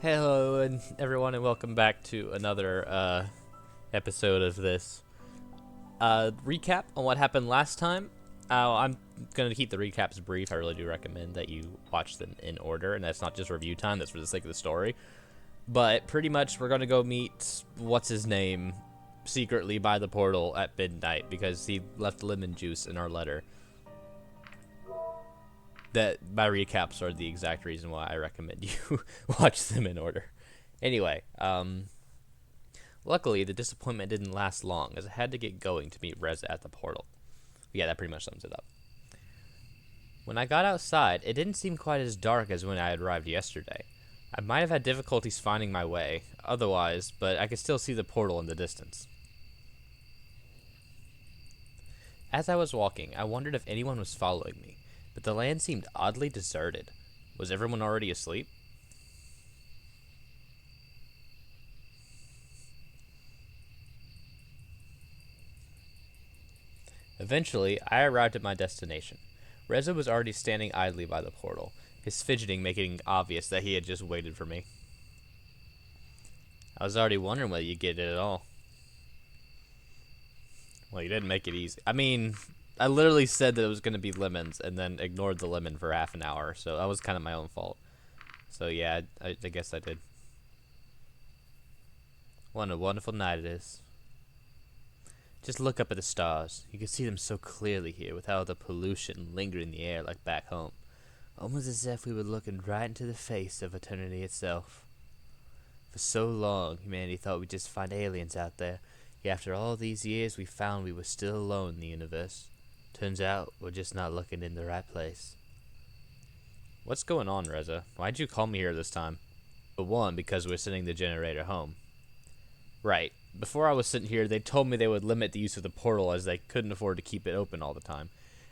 Hello, everyone, and welcome back to another episode of this recap on what happened last time. I'm going to keep the recaps brief. I really do recommend that you watch them in order, and that's not just review time, that's for the sake of the story. But pretty much, we're going to go meet what's-his-name secretly by the portal at midnight because he left lemon juice in our letter. That my recaps are the exact reason why I recommend you watch them in order. Anyway, luckily the disappointment didn't last long as I had to get going to meet Reza at the portal. Yeah, that pretty much sums it up. When I got outside, it didn't seem quite as dark as when I had arrived yesterday. I might have had difficulties finding my way, otherwise, but I could still see the portal in the distance. As I was walking, I wondered if anyone was following me, but the land seemed oddly deserted. Was everyone already asleep? Eventually, I arrived at my destination. Reza was already standing idly by the portal, his fidgeting making it obvious that he had just waited for me. I was already wondering whether you'd get it at all. Well, you didn't make it easy. I mean, I literally said that it was going to be lemons and then ignored the lemon for half an hour, so that was kind of my own fault. So yeah, I guess I did. What a wonderful night it is. Just look up at the stars. You can see them so clearly here with all the pollution lingering in the air like back home. Almost as if we were looking right into the face of eternity itself. For so long, humanity thought we'd just find aliens out there. Yet after all these years, we found we were still alone in the universe. Turns out, we're just not looking in the right place. What's going on, Reza? Why'd you call me here this time? For one, because we're sending the generator home. Right. Before I was sent here, they told me they would limit the use of the portal as they couldn't afford to keep it open all the time.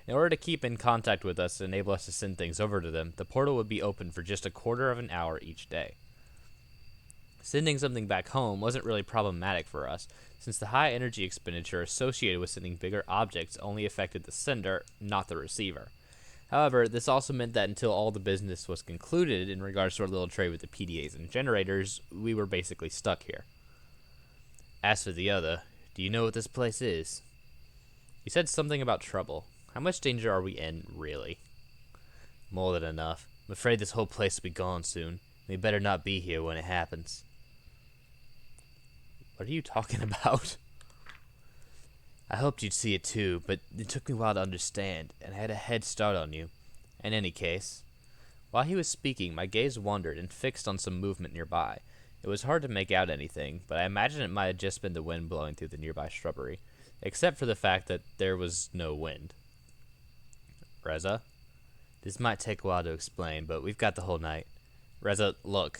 In order to keep in contact with us and enable us to send things over to them, the portal would be open for just a quarter of an hour each day. Sending something back home wasn't really problematic for us, since the high energy expenditure associated with sending bigger objects only affected the sender, not the receiver. However, this also meant that until all the business was concluded in regards to our little trade with the PDAs and generators, we were basically stuck here. As for the other, do you know what this place is? You said something about trouble. How much danger are we in, really? More than enough. I'm afraid this whole place will be gone soon. We better not be here when it happens. What are you talking about? I hoped you'd see it too, but it took me a while to understand, and I had a head start on you. In any case, while he was speaking, my gaze wandered and fixed on some movement nearby. It was hard to make out anything, but I imagine it might have just been the wind blowing through the nearby shrubbery, except for the fact that there was no wind. Reza? This might take a while to explain, but we've got the whole night. Reza, look.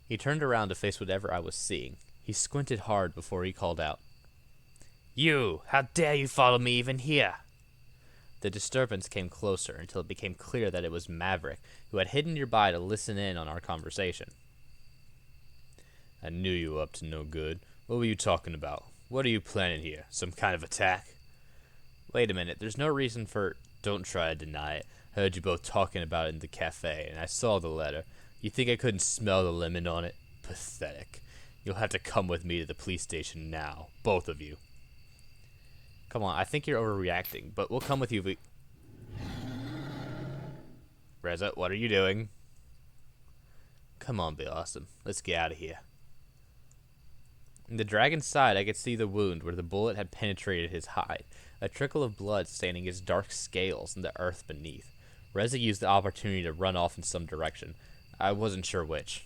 He turned around to face whatever I was seeing. He squinted hard before he called out. You! How dare you follow me even here? The disturbance came closer until it became clear that it was Maverick, who had hidden nearby to listen in on our conversation. I knew you were up to no good. What were you talking about? What are you planning here? Some kind of attack? Wait a minute, there's no reason for... Don't try to deny it. I heard you both talking about it in the cafe, and I saw the letter. You think I couldn't smell the lemon on it? Pathetic. You'll have to come with me to the police station now. Both of you. Come on, I think you're overreacting, but we'll come with you if we... Reza, what are you doing? Come on, be awesome. Let's get out of here. In the dragon's side, I could see the wound where the bullet had penetrated his hide, a trickle of blood staining his dark scales in the earth beneath. Reza used the opportunity to run off in some direction. I wasn't sure which.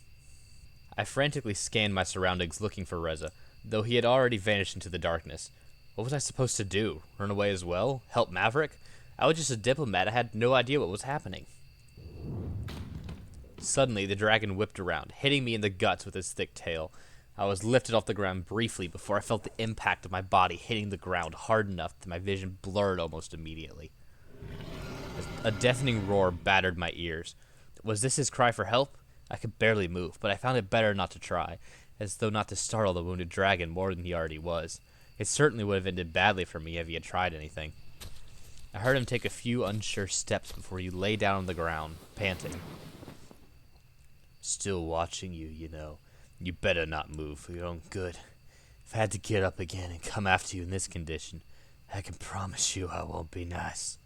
I frantically scanned my surroundings looking for Reza, though he had already vanished into the darkness. What was I supposed to do? Run away as well? Help Maverick? I was just a diplomat. I had no idea what was happening. Suddenly, the dragon whipped around, hitting me in the guts with his thick tail. I was lifted off the ground briefly before I felt the impact of my body hitting the ground hard enough that my vision blurred almost immediately. A deafening roar battered my ears. Was this his cry for help? I could barely move, but I found it better not to try, as though not to startle the wounded dragon more than he already was. It certainly would have ended badly for me if he had tried anything. I heard him take a few unsure steps before he lay down on the ground, panting. Still watching you, you know. You better not move for your own good. If I had to get up again and come after you in this condition, I can promise you I won't be nice.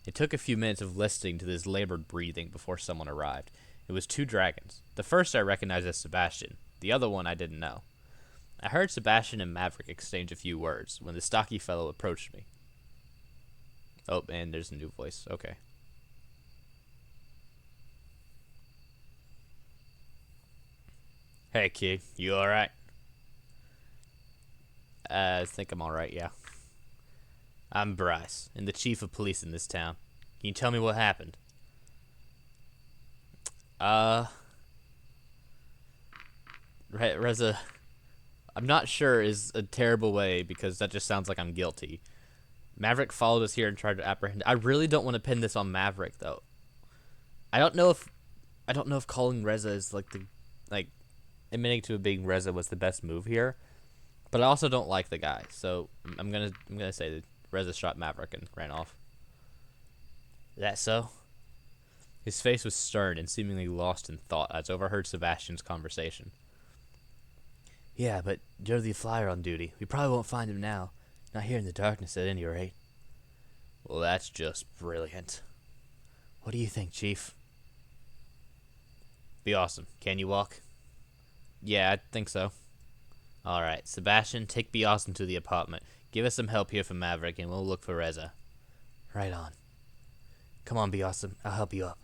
It took a few minutes of listening to this labored breathing before someone arrived. It was 2 dragons. The first I recognized as Sebastian. The other one I didn't know. I heard Sebastian and Maverick exchange a few words when the stocky fellow approached me. Oh, and there's a new voice. Okay. Hey, kid. You alright? I think I'm alright, yeah. I'm Bryce, and the chief of police in this town. Can you tell me what happened? Reza, I'm not sure is a terrible way because that just sounds like I'm guilty. Maverick followed us here and tried to apprehend. I really don't want to pin this on Maverick though. I don't know if calling Reza is admitting to being Reza was the best move here, but I also don't like the guy. So I'm gonna say that Reza shot Maverick and ran off. Is that so? His face was stern and seemingly lost in thought as overheard Sebastian's conversation. Yeah, but you're the flyer on duty. We probably won't find him now. Not here in the darkness at any rate. Well, that's just brilliant. What do you think, Chief? Be awesome. Can you walk? Yeah, I think so. Alright, Sebastian, take Be Awesome to the apartment. Give us some help here for Maverick, and we'll look for Reza. Right on. Come on, Be Awesome. I'll help you up.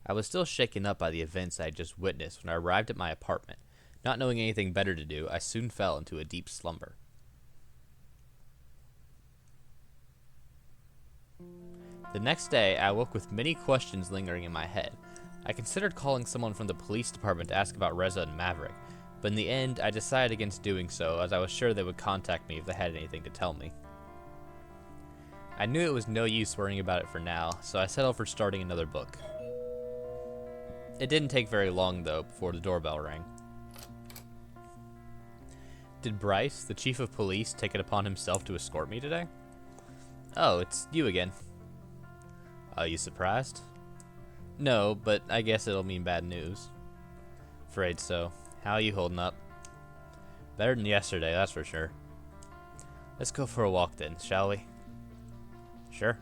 I was still shaken up by the events I had just witnessed when I arrived at my apartment. Not knowing anything better to do, I soon fell into a deep slumber. The next day, I woke with many questions lingering in my head. I considered calling someone from the police department to ask about Reza and Maverick, but in the end, I decided against doing so as I was sure they would contact me if they had anything to tell me. I knew it was no use worrying about it for now, so I settled for starting another book. It didn't take very long, though, before the doorbell rang. Did Bryce, the chief of police, take it upon himself to escort me today? Oh, it's you again. Are you surprised? No, but I guess it'll mean bad news. Afraid so. How are you holding up? Better than yesterday, that's for sure. Let's go for a walk then, shall we? Sure.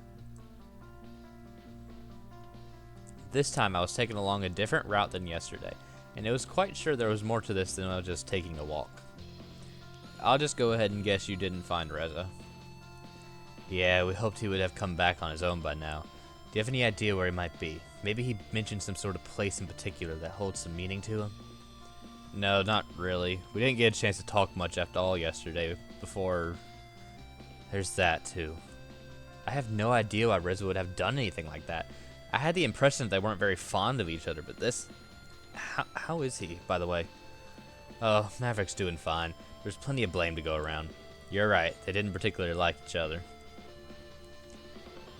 This time I was taking along a different route than yesterday, and it was quite sure there was more to this than I was just taking a walk. I'll just go ahead and guess you didn't find Reza. Yeah, we hoped he would have come back on his own by now. Do you have any idea where he might be? Maybe he mentioned some sort of place in particular that holds some meaning to him? No, not really. We didn't get a chance to talk much after all yesterday before... There's that, too. I have no idea why Reza would have done anything like that. I had the impression that they weren't very fond of each other, but this... How is he, by the way? Oh, Maverick's doing fine. There's plenty of blame to go around. You're right, they didn't particularly like each other.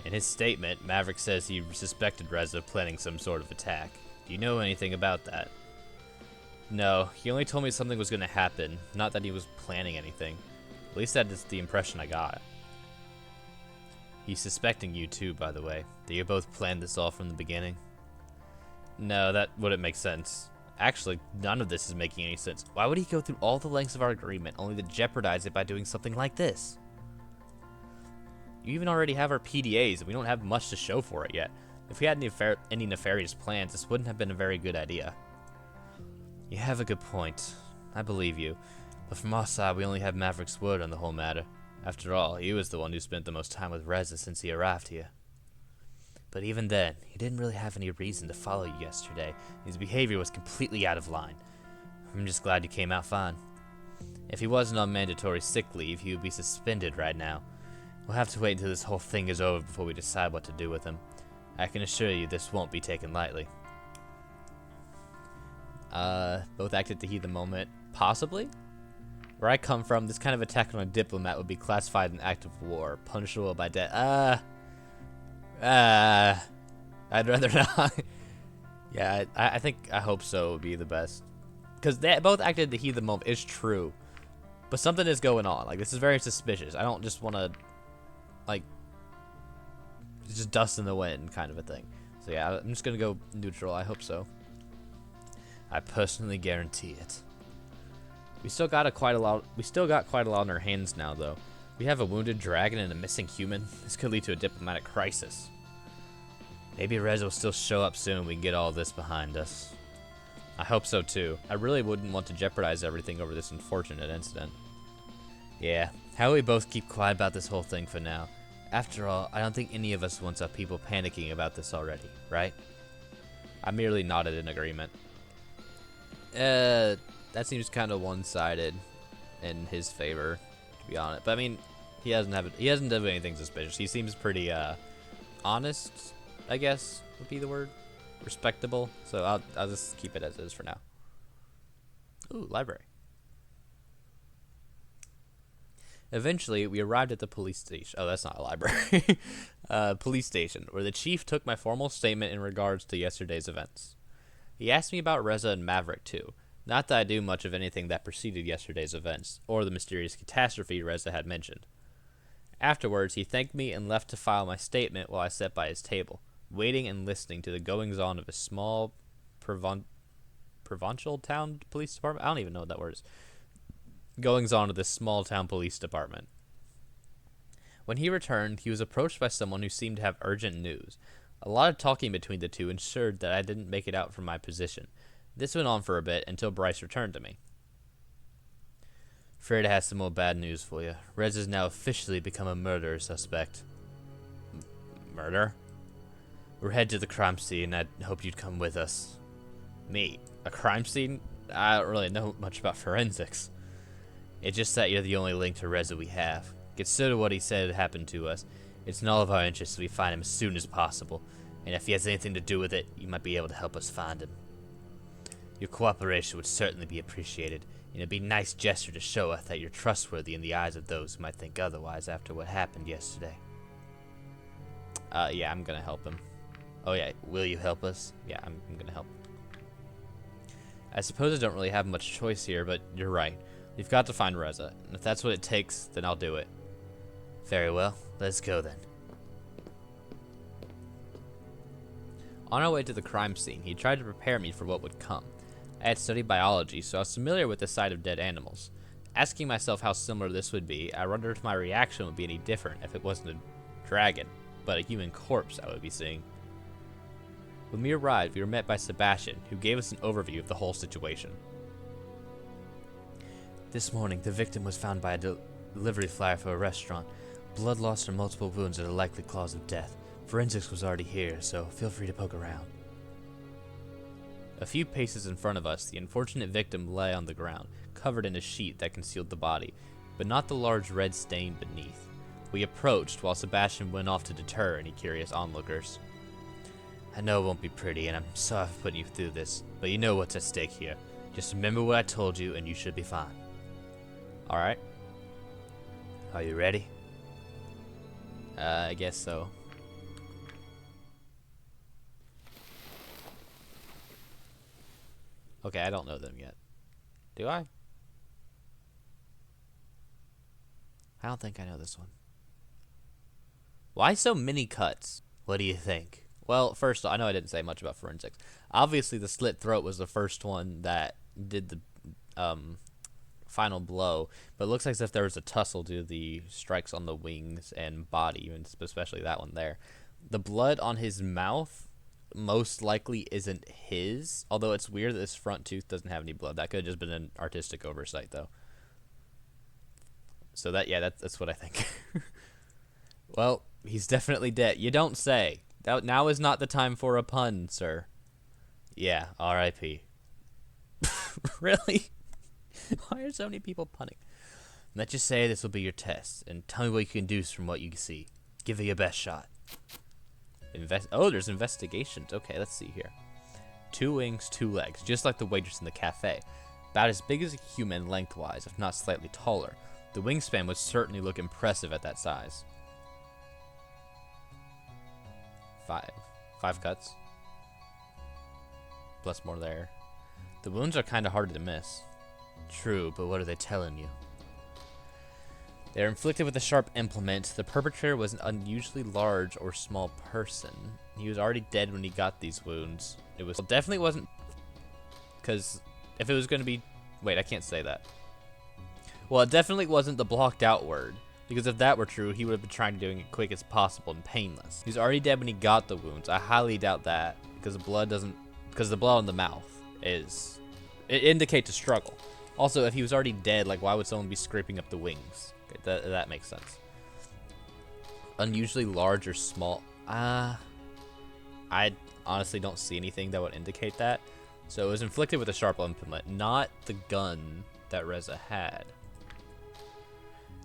In his statement, Maverick says he suspected Reza of planning some sort of attack. Do you know anything about that? No, he only told me something was going to happen, not that he was planning anything. At least that is the impression I got. He's suspecting you too, by the way. That you both planned this all from the beginning? No, that wouldn't make sense. Actually, none of this is making any sense. Why would he go through all the lengths of our agreement only to jeopardize it by doing something like this? You even already have our PDAs, and we don't have much to show for it yet. If we had any nefarious plans, this wouldn't have been a very good idea. You have a good point. I believe you. But from our side, we only have Maverick's word on the whole matter. After all, he was the one who spent the most time with Reza since he arrived here. But even then, he didn't really have any reason to follow you yesterday. His behavior was completely out of line. I'm just glad you came out fine. If he wasn't on mandatory sick leave, he would be suspended right now. We'll have to wait until this whole thing is over before we decide what to do with him. I can assure you this won't be taken lightly. Both acted to heed the moment. Possibly? Where I come from, this kind of attack on a diplomat would be classified an act of war, punishable by death. I'd rather not. Yeah, I hope so would be the best. Because they both acted to heed the moment. It's true. But something is going on. Like, this is very suspicious. I don't just want to, like, it's just dust in the wind kind of a thing. So yeah, I'm just gonna go neutral. I hope so. I personally guarantee it. We still got quite a lot on our hands now, though. We have a wounded dragon and a missing human. This could lead to a diplomatic crisis. Maybe Rez will still show up soon. We can get all this behind us. I hope so too. I really wouldn't want to jeopardize everything over this unfortunate incident. Yeah, how about we both keep quiet about this whole thing for now? After all, I don't think any of us wants people panicking about this already, right? I merely nodded in agreement. That seems kind of one-sided in his favor, to be honest. But I mean, he hasn't done anything suspicious. He seems pretty honest, I guess would be the word. Respectable. So I'll just keep it as is for now. Ooh, library. Eventually, we arrived at the police station. Oh, that's not a library. Police station, where the chief took my formal statement in regards to yesterday's events. He asked me about Reza and Maverick, too. Not that I knew much of anything that preceded yesterday's events, or the mysterious catastrophe Reza had mentioned. Afterwards, he thanked me and left to file my statement while I sat by his table, waiting and listening to the goings-on of a small provincial town police department. I don't even know what that word is. Goings-on of this small-town police department. When he returned, he was approached by someone who seemed to have urgent news. A lot of talking between the two ensured that I didn't make it out from my position. This went on for a bit until Bryce returned to me. Afraid I have some more bad news for you. Rez has now officially become a murder suspect. Murder? We're headed to the crime scene, and I hoped you'd come with us. Me? A crime scene? I don't really know much about forensics. It's just that you're the only link to Reza we have. Consider what he said had happened to us. It's in all of our interests that we find him as soon as possible, and if he has anything to do with it, you might be able to help us find him. Your cooperation would certainly be appreciated, and it'd be a nice gesture to show us that you're trustworthy in the eyes of those who might think otherwise after what happened yesterday. Yeah, I'm gonna help him. Oh yeah, will you help us? Yeah, I'm gonna help. I suppose I don't really have much choice here, but you're right. We've got to find Reza, and if that's what it takes, then I'll do it. Very well, let's go then. On our way to the crime scene, he tried to prepare me for what would come. I had studied biology, so I was familiar with the sight of dead animals. Asking myself how similar this would be, I wondered if my reaction would be any different if it wasn't a dragon, but a human corpse I would be seeing. When we arrived, we were met by Sebastian, who gave us an overview of the whole situation. This morning, the victim was found by a delivery flyer for a restaurant. Blood loss from multiple wounds are the likely cause of death. Forensics was already here, so feel free to poke around. A few paces in front of us, the unfortunate victim lay on the ground, covered in a sheet that concealed the body, but not the large red stain beneath. We approached while Sebastian went off to deter any curious onlookers. I know it won't be pretty, and I'm sorry for putting you through this, but you know what's at stake here. Just remember what I told you, and you should be fine. Alright. Are you ready? I guess so. Okay, I don't know them yet. Do I? I don't think I know this one. Why so many cuts? What do you think? Well, first, I know I didn't say much about forensics. Obviously, the slit throat was the first one that did the final blow, but it looks like as if there was a tussle due to the strikes on the wings and body, and especially that one there. The blood on his mouth most likely isn't his, although it's weird that this front tooth doesn't have any blood. That could have just been an artistic oversight, though. So that's what I think. Well, he's definitely dead. You don't say. Now is not the time for a pun, sir. Yeah, R.I.P. Really? Why are so many people punning? Let's just say this will be your test, and tell me what you can do from what you see. Give it your best shot. Oh, there's investigations. Okay, let's see here. 2 wings, 2 legs, just like the waitress in the cafe. About as big as a human lengthwise, if not slightly taller. The wingspan would certainly look impressive at that size. 5 cuts. Plus more there. The wounds are kind of hard to miss. True, but what are they telling you? They were inflicted with a sharp implement. The perpetrator was an unusually large or small person. He was already dead when he got these wounds. It was definitely wasn't, because if it was going to be, wait, I can't say that. Well, it definitely wasn't the blocked out word, because if that were true, he would have been trying to do it quick as possible and painless. He was already dead when he got the wounds. I highly doubt that, because the blood on the mouth it indicates a struggle. Also, if he was already dead, like why would someone be scraping up the wings? Okay, that makes sense. Unusually large or small. I honestly don't see anything that would indicate that. So it was inflicted with a sharp implement, not the gun that Reza had.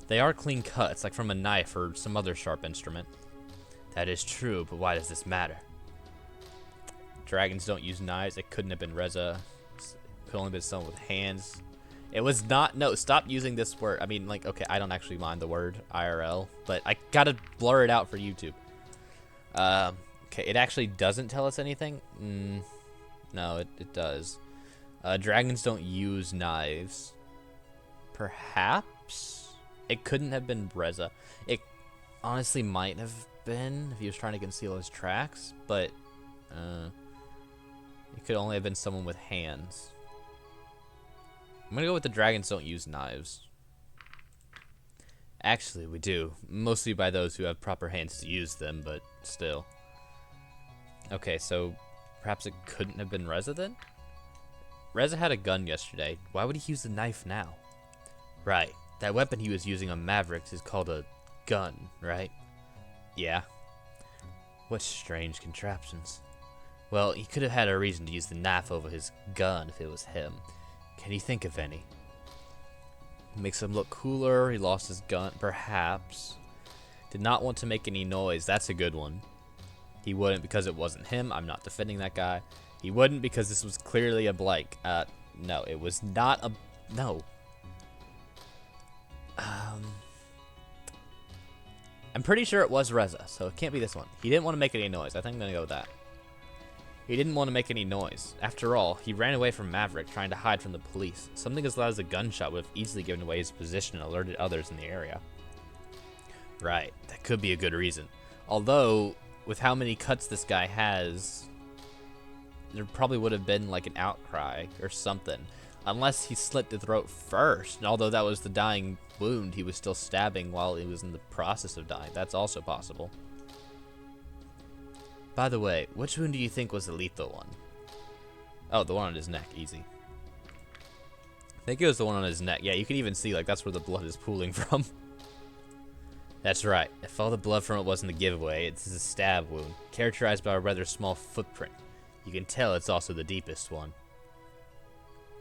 They are clean cuts, like from a knife or some other sharp instrument. That is true, but why does this matter? Dragons don't use knives. It couldn't have been Reza. It could only have been someone with hands. It was not. No, stop using this word. I mean, like, okay, I don't actually mind the word IRL, but I gotta blur it out for YouTube. Okay, it actually doesn't tell us anything. No, it does. Dragons don't use knives. Perhaps it couldn't have been Reza. It honestly might have been if he was trying to conceal his tracks, but it could only have been someone with hands. I'm gonna go with the dragons don't use knives. Actually, we do. Mostly by those who have proper hands to use them, but still. Okay, so perhaps it couldn't have been Reza then? Reza had a gun yesterday. Why would he use a knife now? Right. That weapon he was using on Mavericks is called a gun, right? Yeah. What strange contraptions. Well, he could have had a reason to use the knife over his gun if it was him. Can you think of any? Makes him look cooler. He lost his gun, perhaps. Did not want to make any noise. That's a good one. He wouldn't because it wasn't him. I'm not defending that guy. He wouldn't because this was clearly a blank. No, it was not a... No. I'm pretty sure it was Reza, so it can't be this one. He didn't want to make any noise. I think I'm going to go with that. He didn't want to make any noise. After all, he ran away from Maverick trying to hide from the police. Something as loud as a gunshot would have easily given away his position and alerted others in the area. Right, that could be a good reason. Although, with how many cuts this guy has, there probably would have been like an outcry or something. Unless he slit the throat first. And although that was the dying wound, he was still stabbing while he was in the process of dying. That's also possible. By the way, which wound do you think was the lethal one? Oh, the one on his neck. Easy. I think it was the one on his neck. Yeah, you can even see, like, that's where the blood is pooling from. That's right. If all the blood from it wasn't a giveaway, it's a stab wound, characterized by a rather small footprint. You can tell it's also the deepest one.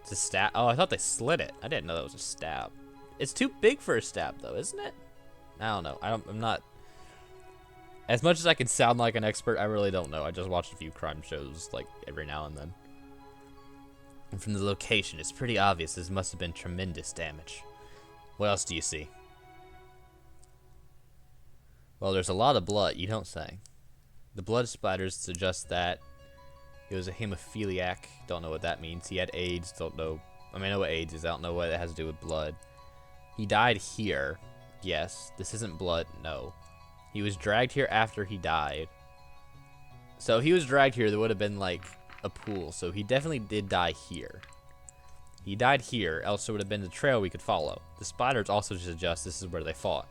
It's a stab. Oh, I thought they slit it. I didn't know that was a stab. It's too big for a stab, though, isn't it? I don't know. I'm not... As much as I can sound like an expert, I really don't know. I just watched a few crime shows, like, every now and then. And from the location, it's pretty obvious this must have been tremendous damage. What else do you see? Well, there's a lot of blood, you don't say. The blood splatters suggest that he was a hemophiliac. Don't know what that means. He had AIDS. Don't know. I mean, I know what AIDS is. I don't know what it has to do with blood. He died here. Yes. This isn't blood. No. He was dragged here after he died. So he was dragged here. There would have been like a pool. So he definitely did die here. He died here. Else there would have been the trail we could follow. The spiders also suggest this is where they fought.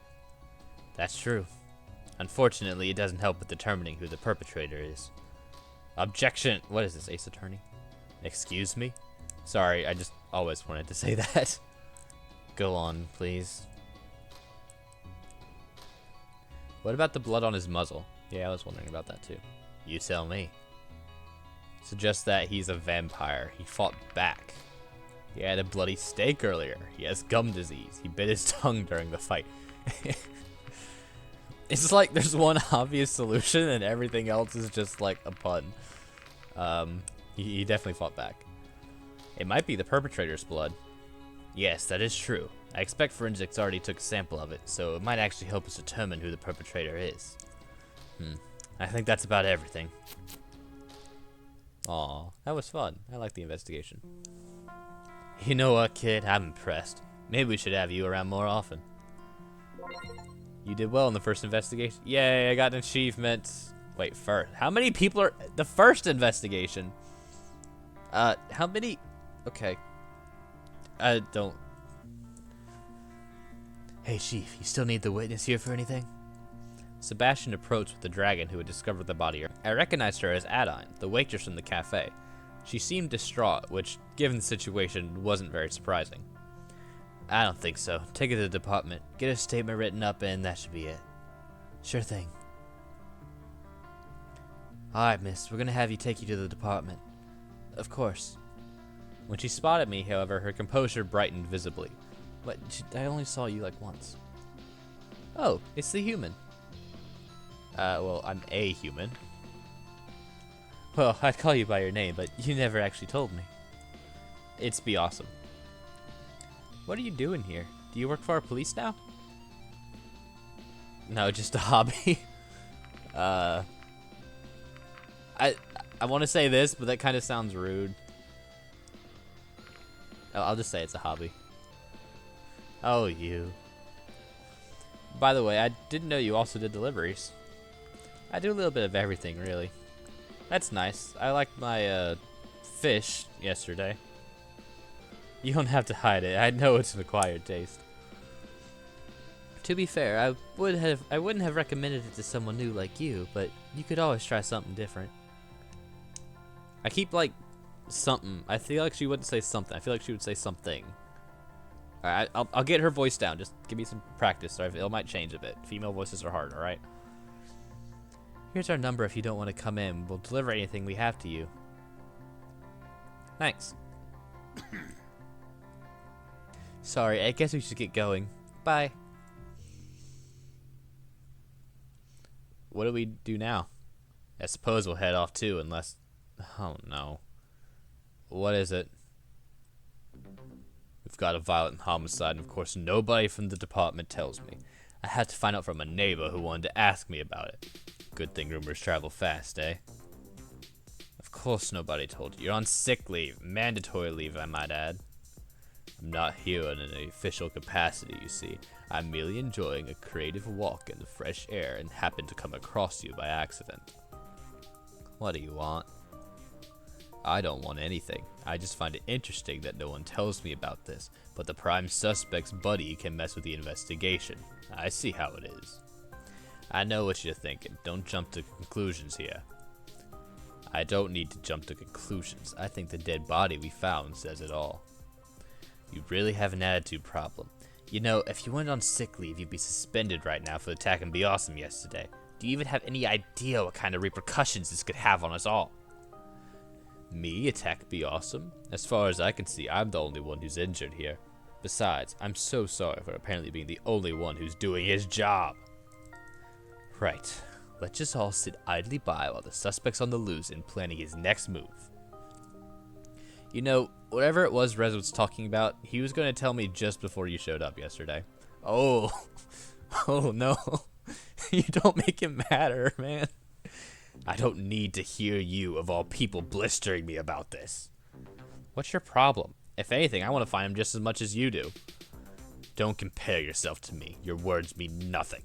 That's true. Unfortunately, it doesn't help with determining who the perpetrator is. Objection. What is this, Ace Attorney? Excuse me? Sorry, I just always wanted to say that. Go on, please. What about the blood on his muzzle? Yeah, I was wondering about that too. You tell me. Suggests that he's a vampire. He fought back. He had a bloody steak earlier. He has gum disease. He bit his tongue during the fight. It's like there's one obvious solution and everything else is just like a pun. He definitely fought back. It might be the perpetrator's blood. Yes, that is true. I expect forensics already took a sample of it, so it might actually help us determine who the perpetrator is. I think that's about everything. Aw, that was fun. I like the investigation. You know what, kid? I'm impressed. Maybe we should have you around more often. You did well in the first investigation. Yay, I got an achievement. Wait, first. How many people are... The first investigation. How many... Okay. I don't... Hey, Chief, you still need the witness here for anything? Sebastian approached with the dragon who had discovered the body. I recognized her as Adine, the waitress from the cafe. She seemed distraught, which, given the situation, wasn't very surprising. I don't think so. Take it to the department, get a statement written up, and that should be it. Sure thing. Alright, miss, we're gonna have you take you to the department. Of course. When she spotted me, however, her composure brightened visibly. But I only saw you like once. Oh, it's the human. Well, I'm a human. Well, I'd call you by your name, but you never actually told me. It's be awesome. What are you doing here? Do you work for our police now? No, just a hobby. I want to say this, but that kind of sounds rude. I'll just say it's a hobby. Oh, you. By the way, I didn't know you also did deliveries. I do a little bit of everything, really. That's nice. I liked my fish yesterday. You don't have to hide it. I know it's an acquired taste. To be fair, I wouldn't have recommended it to someone new like you, but you could always try something different. I keep like something. I feel like she wouldn't say something. I feel like she would say something. Alright, I'll get her voice down. Just give me some practice, or it might change a bit. Female voices are hard, alright? Here's our number if you don't want to come in. We'll deliver anything we have to you. Thanks. Sorry, I guess we should get going. Bye. What do we do now? I suppose we'll head off too, unless... Oh no. What is it? We've got a violent homicide, and of course nobody from the department tells me. I had to find out from a neighbor who wanted to ask me about it. Good thing rumors travel fast, eh? Of course nobody told you. You're on sick leave. Mandatory leave, I might add. I'm not here in an official capacity, you see. I'm merely enjoying a creative walk in the fresh air and happened to come across you by accident. What do you want? I don't want anything. I just find it interesting that no one tells me about this, but the prime suspect's buddy can mess with the investigation. I see how it is. I know what you're thinking. Don't jump to conclusions here. I don't need to jump to conclusions. I think the dead body we found says it all. You really have an attitude problem. You know, if you went on sick leave, you'd be suspended right now for attacking Be Awesome yesterday. Do you even have any idea what kind of repercussions this could have on us all? Me attack Be Awesome? As far as I can see, I'm the only one who's injured here. Besides, I'm so sorry for apparently being the only one who's doing his job. Right. Let's just all sit idly by while the suspect's on the loose and planning his next move. You know, whatever it was Rez was talking about, he was going to tell me just before you showed up yesterday. Oh. Oh no. You don't make it matter, man. I don't need to hear you, of all people, blistering me about this. What's your problem? If anything, I want to find him just as much as you do. Don't compare yourself to me. Your words mean nothing.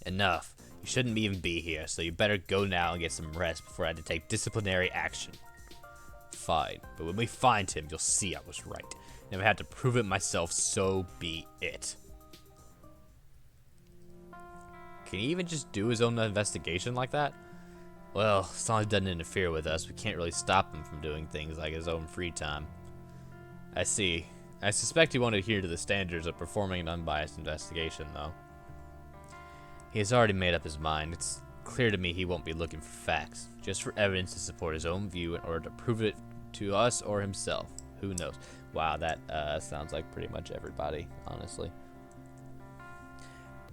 Enough. You shouldn't even be here, so you better go now and get some rest before I have to take disciplinary action. Fine, but when we find him, you'll see I was right. And if I have to prove it myself, so be it. Can he even just do his own investigation like that? Well, as long as he doesn't interfere with us, we can't really stop him from doing things like his own free time. I see. I suspect he won't adhere to the standards of performing an unbiased investigation, though. He has already made up his mind. It's clear to me he won't be looking for facts, just for evidence to support his own view in order to prove it to us or himself. Who knows? Wow, that sounds like pretty much everybody, honestly.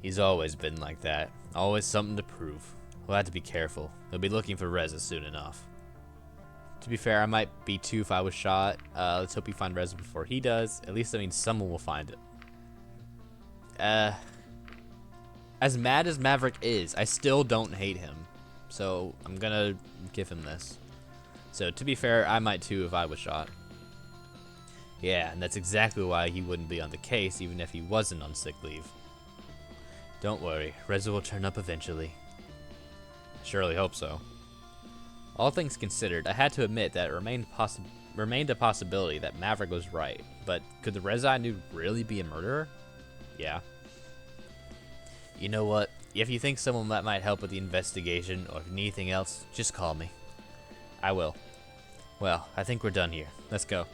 He's always been like that. Always something to prove. We'll have to be careful. They'll be looking for Reza soon enough. To be fair, I might be too if I was shot. Let's hope we find Reza before he does. At least that means someone will find it. As mad as Maverick is, I still don't hate him. So I'm gonna give him this. So to be fair, I might too if I was shot. Yeah, and that's exactly why he wouldn't be on the case even if he wasn't on sick leave. Don't worry, Reza will turn up eventually. Surely hope so. All things considered, I had to admit that it remained a possibility that Maverick was right, but could the Reza I knew really be a murderer? Yeah. You know what? If you think someone that might help with the investigation, or if you need anything else, just call me. I will. Well, I think we're done here. Let's go.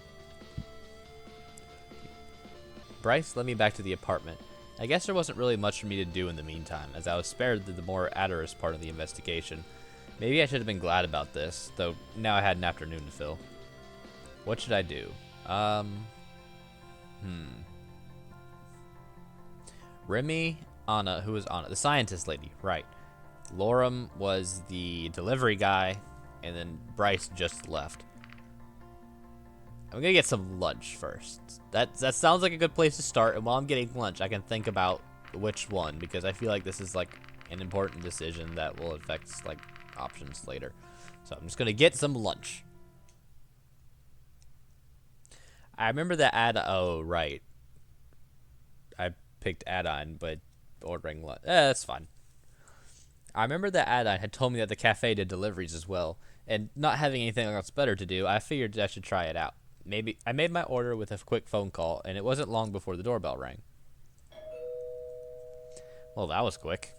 Bryce led me back to the apartment. I guess there wasn't really much for me to do in the meantime, as I was spared the more adorous part of the investigation. Maybe I should have been glad about this, though now I had an afternoon to fill. What should I do? Remy, Anna, who was Anna? The scientist lady, right. Lorem was the delivery guy, and then Bryce just left. I'm gonna get some lunch first. That sounds like a good place to start, and while I'm getting lunch, I can think about which one, because I feel like this is like an important decision that will affect like options later. So I'm just gonna get some lunch. I remember that oh right. I picked add-on, but ordering lunch. That's fine. I remember that add-on had told me that the cafe did deliveries as well, and not having anything else better to do, I figured I should try it out. Maybe I made my order with a quick phone call, and it wasn't long before the doorbell rang. Well, that was quick.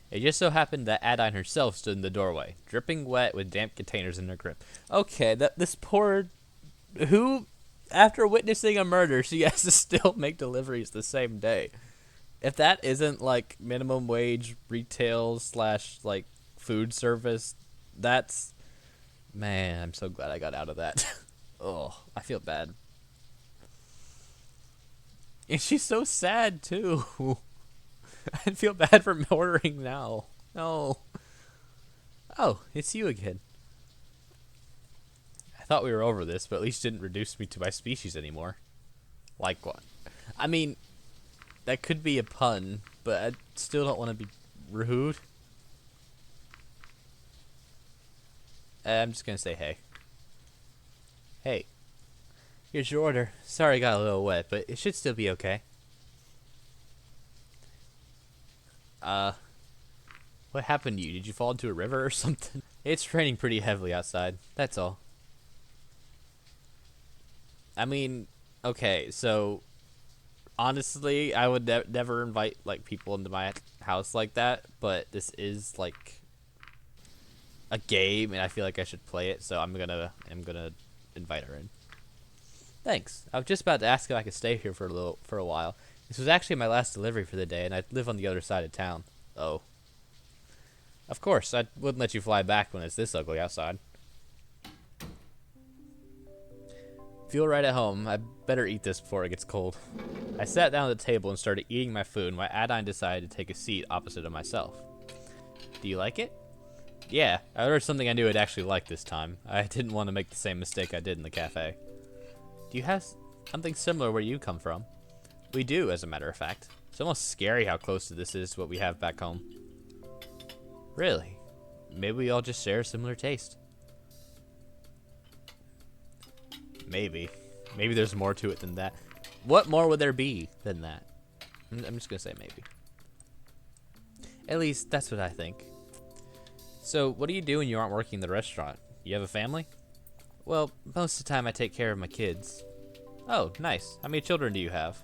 It just so happened that Adine herself stood in the doorway, dripping wet with damp containers in her grip. Okay, this poor... Who, after witnessing a murder, she has to still make deliveries the same day. If that isn't, like, minimum wage retail / like, food service, that's... Man, I'm so glad I got out of that. Oh, I feel bad. And she's so sad, too. I feel bad for ordering now. No. Oh, it's you again. I thought we were over this, but at least you didn't reduce me to my species anymore. Like what? I mean, that could be a pun, but I still don't want to be rude. I'm just gonna say hey. Hey. Here's your order. Sorry I got a little wet, but it should still be okay. What happened to you? Did you fall into a river or something? It's raining pretty heavily outside. That's all. I mean, okay, so honestly, I would never invite like people into my house like that, but this is like a game, and I feel like I should play it, so I'm gonna invite her in. Thanks. I was just about to ask if I could stay here for a while. This was actually my last delivery for the day, and I live on the other side of town. Oh. Of course, I wouldn't let you fly back when it's this ugly outside. Feel right at home. I better eat this before it gets cold. I sat down at the table and started eating my food while Adine decided to take a seat opposite of myself. Do you like it? Yeah, I ordered something I knew I'd actually like this time. I didn't want to make the same mistake I did in the cafe. Do you have something similar where you come from? We do, as a matter of fact. It's almost scary how close to this is to what we have back home. Really? Maybe we all just share a similar taste. Maybe. Maybe there's more to it than that. What more would there be than that? I'm just gonna say maybe. At least, that's what I think. So, what do you do when you aren't working in the restaurant? You have a family? Well, most of the time I take care of my kids. Oh, nice. How many children do you have?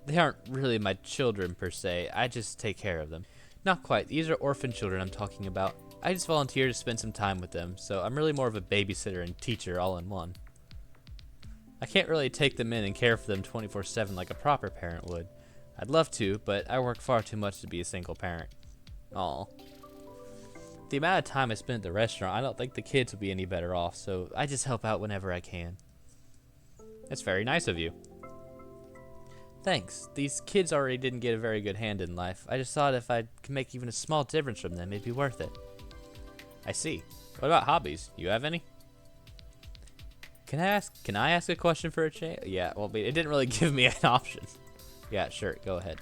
They aren't really my children per se. I just take care of them. Not quite. These are orphan children I'm talking about. I just volunteer to spend some time with them, so I'm really more of a babysitter and teacher all in one. I can't really take them in and care for them 24/7 like a proper parent would. I'd love to, but I work far too much to be a single parent. Aw. The amount of time I spend at the restaurant, I don't think the kids would be any better off, so I just help out whenever I can. That's very nice of you. Thanks. These kids already didn't get a very good hand in life. I just thought if I could make even a small difference from them, it'd be worth it. I see. What about hobbies? You have any? Can I ask a question for a change? Yeah, well, it didn't really give me an option. Yeah, sure, go ahead.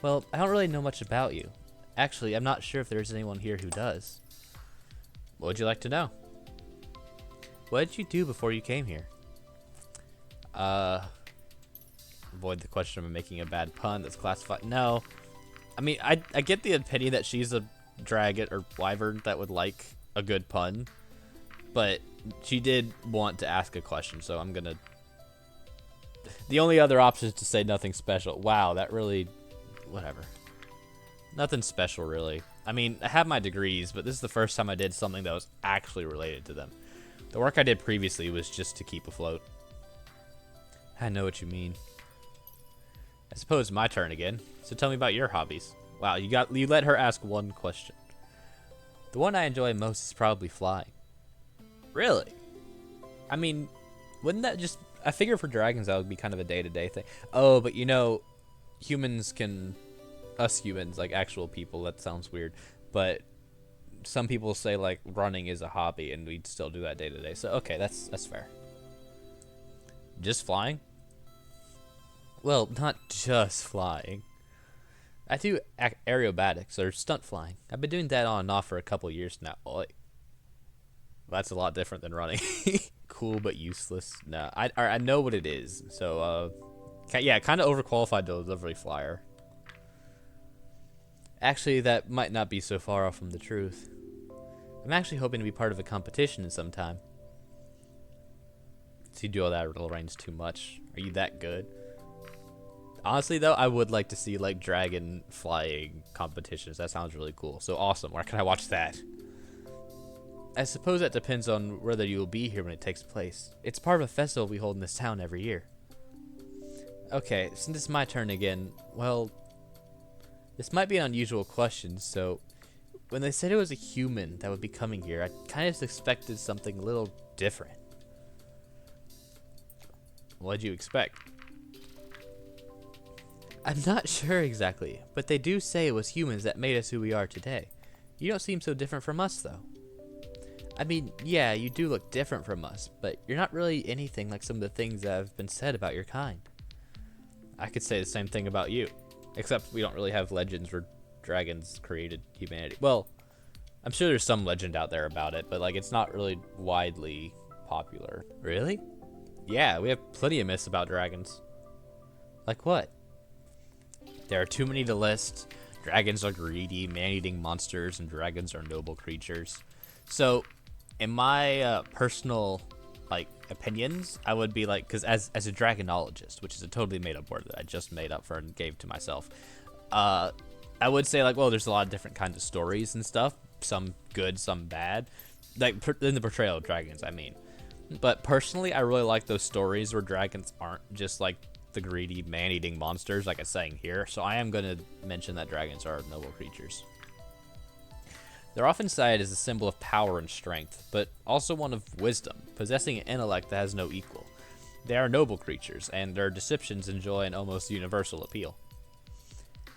Well, I don't really know much about you. Actually, I'm not sure if there's anyone here who does. What would you like to know? What did you do before you came here? Avoid the question of making a bad pun that's classified. No. I mean, I get the opinion that she's a dragon or wyvern that would like a good pun, but she did want to ask a question, so I'm gonna... The only other option is to say nothing special. Wow, that really... Whatever. Nothing special, really. I mean, I have my degrees, but this is the first time I did something that was actually related to them. The work I did previously was just to keep afloat. I know what you mean. I suppose it's my turn again, so tell me about your hobbies. Wow, you let her ask one question. The one I enjoy most is probably flying. Really? I mean, wouldn't that just... I figure for dragons that would be kind of a day-to-day thing. Oh, but you know, humans can... Us humans, like actual people, that sounds weird. But some people say like running is a hobby and we'd still do that day-to-day. So okay, that's fair. Just flying? Well, not just flying. I do aerobatics, or stunt flying. I've been doing that on and off for a couple years now. Oh, that's a lot different than running. Cool, but useless. No, I know what it is. So, yeah, kind of overqualified to delivery flyer. Actually, that might not be so far off from the truth. I'm actually hoping to be part of a competition in some time. So you do all that little range too much. Are you that good? Honestly, though, I would like to see, like, dragon flying competitions. That sounds really cool. So awesome. Where can I watch that? I suppose that depends on whether you will be here when it takes place. It's part of a festival we hold in this town every year. Okay, since it's my turn again, well, this might be an unusual question, so when they said it was a human that would be coming here, I kind of expected something a little different. What'd you expect? I'm not sure exactly, but they do say it was humans that made us who we are today. You don't seem so different from us, though. I mean, yeah, you do look different from us, but you're not really anything like some of the things that have been said about your kind. I could say the same thing about you, except we don't really have legends where dragons created humanity. Well, I'm sure there's some legend out there about it, but like it's not really widely popular. Really? Yeah, we have plenty of myths about dragons. Like what? There are too many to list. Dragons are greedy, man-eating monsters, and dragons are noble creatures. So, in my personal like opinions, I would be like, because as a dragonologist, which is a totally made-up word that I just made up for and gave to myself, I would say like, well, there's a lot of different kinds of stories and stuff. Some good, some bad. Like in the portrayal of dragons, I mean. But personally, I really like those stories where dragons aren't just like the greedy man-eating monsters like it's saying here, so I am going to mention that dragons are noble creatures. They're often cited as a symbol of power and strength, but also one of wisdom, possessing an intellect that has no equal. They are noble creatures, and their deceptions enjoy an almost universal appeal.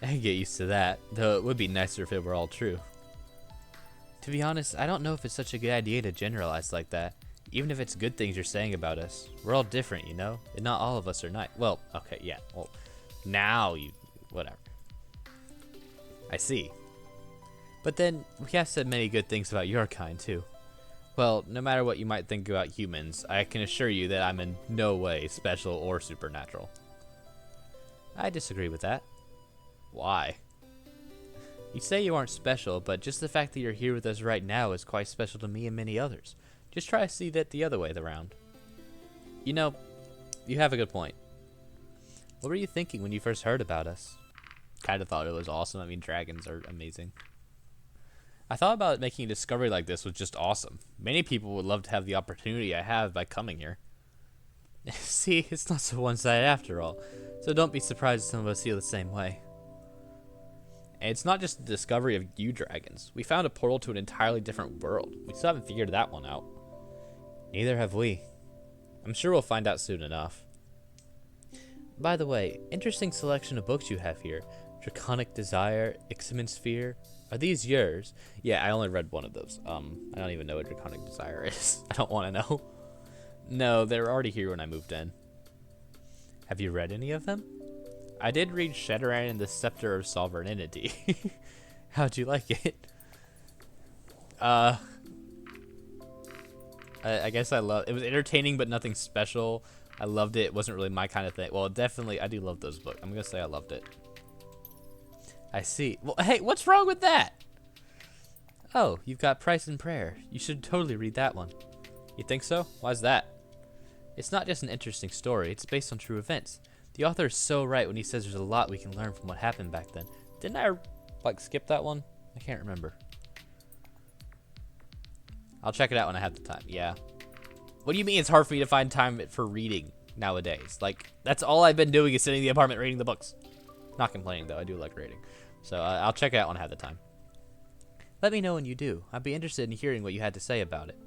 I can get used to that, though it would be nicer if it were all true. To be honest, I don't know if it's such a good idea to generalize like that. Even if it's good things you're saying about us, we're all different, you know? And not all of us are nice. Well, okay, yeah. Well, now you... whatever. I see. But then, we have said many good things about your kind, too. Well, no matter what you might think about humans, I can assure you that I'm in no way special or supernatural. I disagree with that. Why? You say you aren't special, but just the fact that you're here with us right now is quite special to me and many others. Just try to see that the other way around. You know, you have a good point. What were you thinking when you first heard about us? Kind of thought it was awesome. I mean, dragons are amazing. I thought about making a discovery like this was just awesome. Many people would love to have the opportunity I have by coming here. See, it's not so one-sided after all. So don't be surprised if some of us feel the same way. And it's not just the discovery of you dragons. We found a portal to an entirely different world. We still haven't figured that one out. Neither have we. I'm sure we'll find out soon enough. By the way, interesting selection of books you have here. Draconic Desire, Ixamen Sphere. Are these yours? Yeah, I only read one of those. I don't even know what Draconic Desire is. I don't want to know. No, they were already here when I moved in. Have you read any of them? I did read Shadowrun and the Scepter of Sovereignty. How'd you like it? I guess I love it. Was entertaining, but nothing special. I loved it. It wasn't really my kind of thing. Well, definitely, I do love those books. I'm gonna say I loved it. I see. Well, hey, what's wrong with that? Oh, you've got Price and Prayer. You should totally read that one. You think so? Why's that? It's not just an interesting story. It's based on true events. The author is so right when he says there's a lot we can learn from what happened back then. Didn't I, like, skip that one? I can't remember. I'll check it out when I have the time. Yeah. What do you mean it's hard for me to find time for reading nowadays? Like, that's all I've been doing is sitting in the apartment reading the books. Not complaining, though. I do like reading. So I'll check it out when I have the time. Let me know when you do. I'd be interested in hearing what you had to say about it.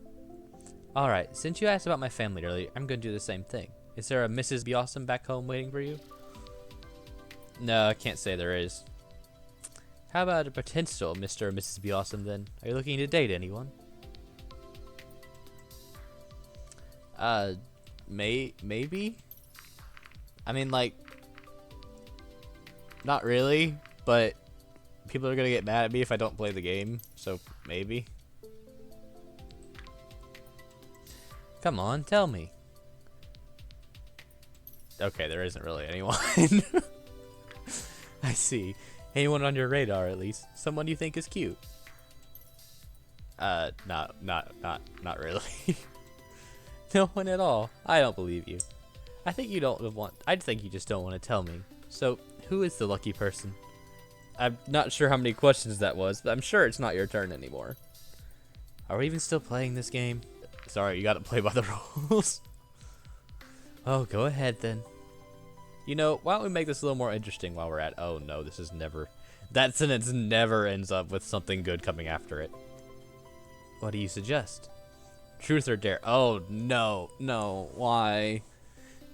Alright, since you asked about my family earlier, I'm going to do the same thing. Is there a Mrs. Be Awesome back home waiting for you? No, I can't say there is. How about a potential Mr. or Mrs. Be Awesome then? Are you looking to date anyone? Maybe? I mean, like, not really, but people are gonna get mad at me if I don't play the game, so maybe. Come on, tell me. Okay, there isn't really anyone. I see. Anyone on your radar, at least. Someone you think is cute. Not really. No one at all. I don't believe you. I think you just don't want to tell me. So, who is the lucky person? I'm not sure how many questions that was, but I'm sure it's not your turn anymore. Are we even still playing this game? Sorry, you gotta play by the rules. Oh, go ahead then. You know, why don't we make this a little more interesting while we're at... Oh no, this is never... That sentence never ends up with something good coming after it. What do you suggest? Truth or dare? Oh, no, why?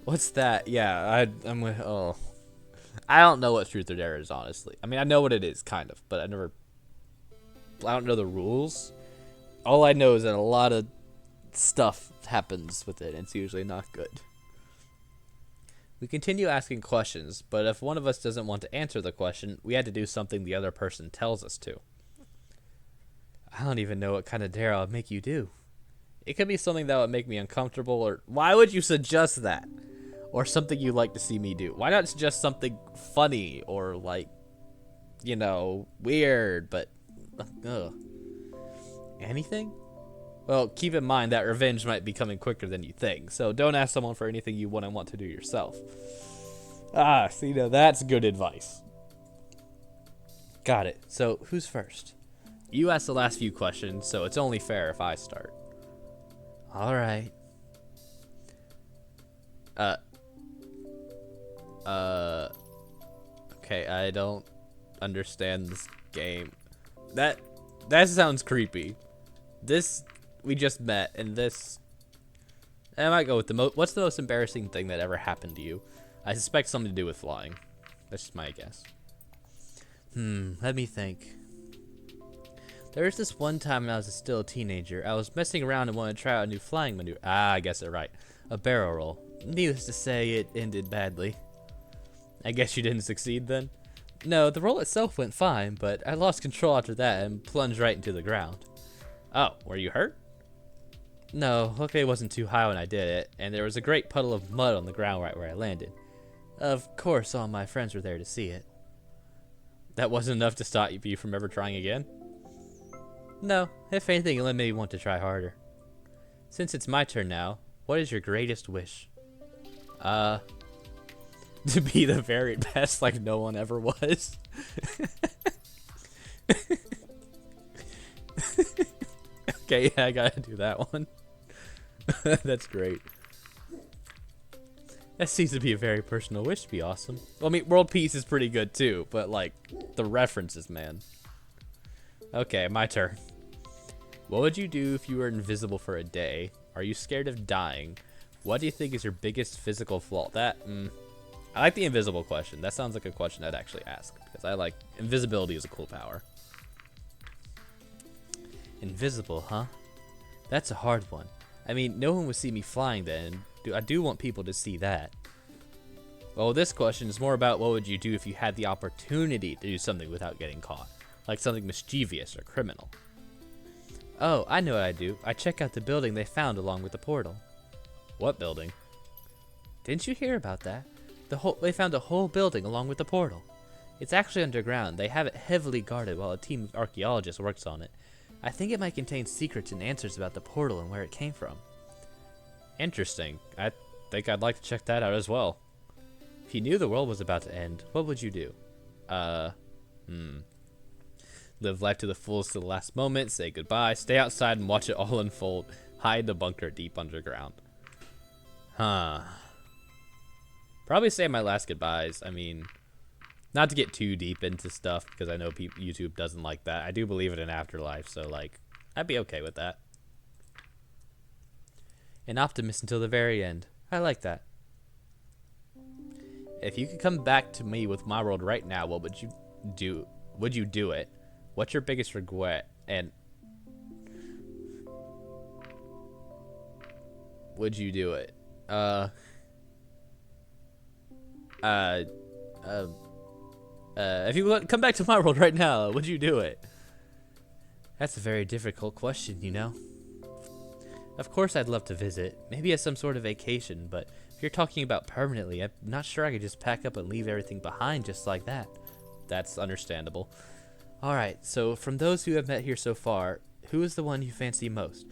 What's that? Yeah, I'm with... Oh. I don't know what truth or dare is, honestly. I mean, I know what it is, kind of, but I don't know the rules. All I know is that a lot of stuff happens with it, and it's usually not good. We continue asking questions, but if one of us doesn't want to answer the question, we had to do something the other person tells us to. I don't even know what kind of dare I'll make you do. It could be something that would make me uncomfortable, or why would you suggest that? Or something you'd like to see me do. Why not suggest something funny or, like, you know, weird, but anything? Well, keep in mind that revenge might be coming quicker than you think, so don't ask someone for anything you wouldn't want to do yourself. Ah, see, now that's good advice. Got it. So, who's first? You asked the last few questions, so it's only fair if I start. Alright. Okay, I don't understand this game. That sounds creepy. We just met, and this... I might go with what's the most embarrassing thing that ever happened to you? I suspect something to do with flying. That's just my guess. Let me think. There was this one time when I was still a teenager. I was messing around and wanted to try out a new flying maneuver. I guess it right. A barrel roll. Needless to say, it ended badly. I guess you didn't succeed then? No, the roll itself went fine, but I lost control after that and plunged right into the ground. Oh, were you hurt? No, luckily it wasn't too high when I did it, and there was a great puddle of mud on the ground right where I landed. Of course, all my friends were there to see it. That wasn't enough to stop you from ever trying again? No, if anything, it made me want to try harder. Since it's my turn now, what is your greatest wish? To be the very best like no one ever was. Okay, yeah, I gotta do that one. That's great. That seems to be a very personal wish to be awesome. Well, I mean, world peace is pretty good too, but like, the references, man. Okay, my turn. What would you do if you were invisible for a day? Are you scared of dying? What do you think is your biggest physical flaw? I like the invisible question. That sounds like a question I'd actually ask, because I like invisibility is a cool power. Invisible, huh? That's a hard one. I mean, no one would see me flying then. I do want people to see that. Well, this question is more about what would you do if you had the opportunity to do something without getting caught, like something mischievous or criminal. Oh, I know what I do. I check out the building they found along with the portal. What building? Didn't you hear about that? They found a whole building along with the portal. It's actually underground. They have it heavily guarded while a team of archaeologists works on it. I think it might contain secrets and answers about the portal and where it came from. Interesting. I think I'd like to check that out as well. If you knew the world was about to end, what would you do? Live life to the fullest to the last moment, say goodbye, stay outside and watch it all unfold, hide in the bunker deep underground. Huh. Probably say my last goodbyes. I mean, not to get too deep into stuff, because I know YouTube doesn't like that. I do believe in an afterlife, so, like, I'd be okay with that. An optimist until the very end. I like that. If you could come back to me with my world right now, what would you do? Would you do it? What's your biggest regret? And would you do it? If you come back to my world right now, would you do it? That's a very difficult question, you know? Of course I'd love to visit, maybe as some sort of vacation, but if you're talking about permanently, I'm not sure I could just pack up and leave everything behind just like that. That's understandable. Alright, so from those who have met here so far, who is the one you fancy most?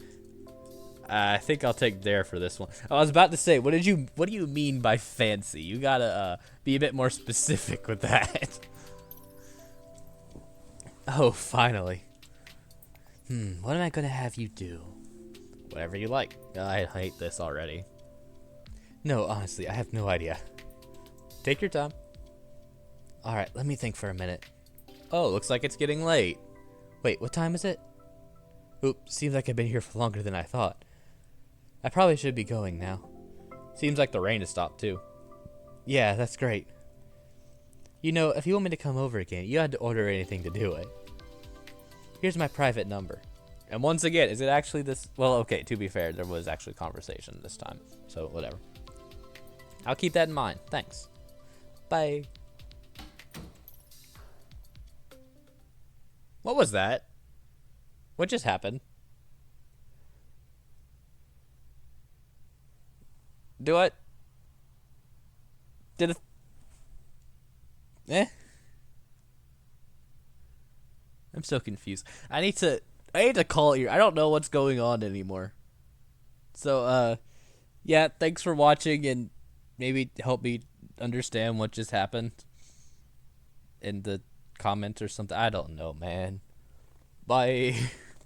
I think I'll take Dare for this one. I was about to say, what do you mean by fancy? You gotta be a bit more specific with that. Oh, finally. What am I gonna have you do? Whatever you like. I hate this already. No, honestly, I have no idea. Take your time. Alright, let me think for a minute. Oh, looks like it's getting late. Wait, what time is it? Oops, seems like I've been here for longer than I thought. I probably should be going now. Seems like the rain has stopped too. Yeah, that's great. You know, if you want me to come over again, you had to order anything to do it. Here's my private number. And once again, is it actually this? Well, okay, to be fair, there was actually conversation this time. So, whatever. I'll keep that in mind. Thanks. Bye. What was that? What just happened? Do what? Did it? I'm so confused. I need to call you. I don't know what's going on anymore. So, yeah, thanks for watching and maybe help me understand what just happened in the comments or something. I don't know, man. Bye.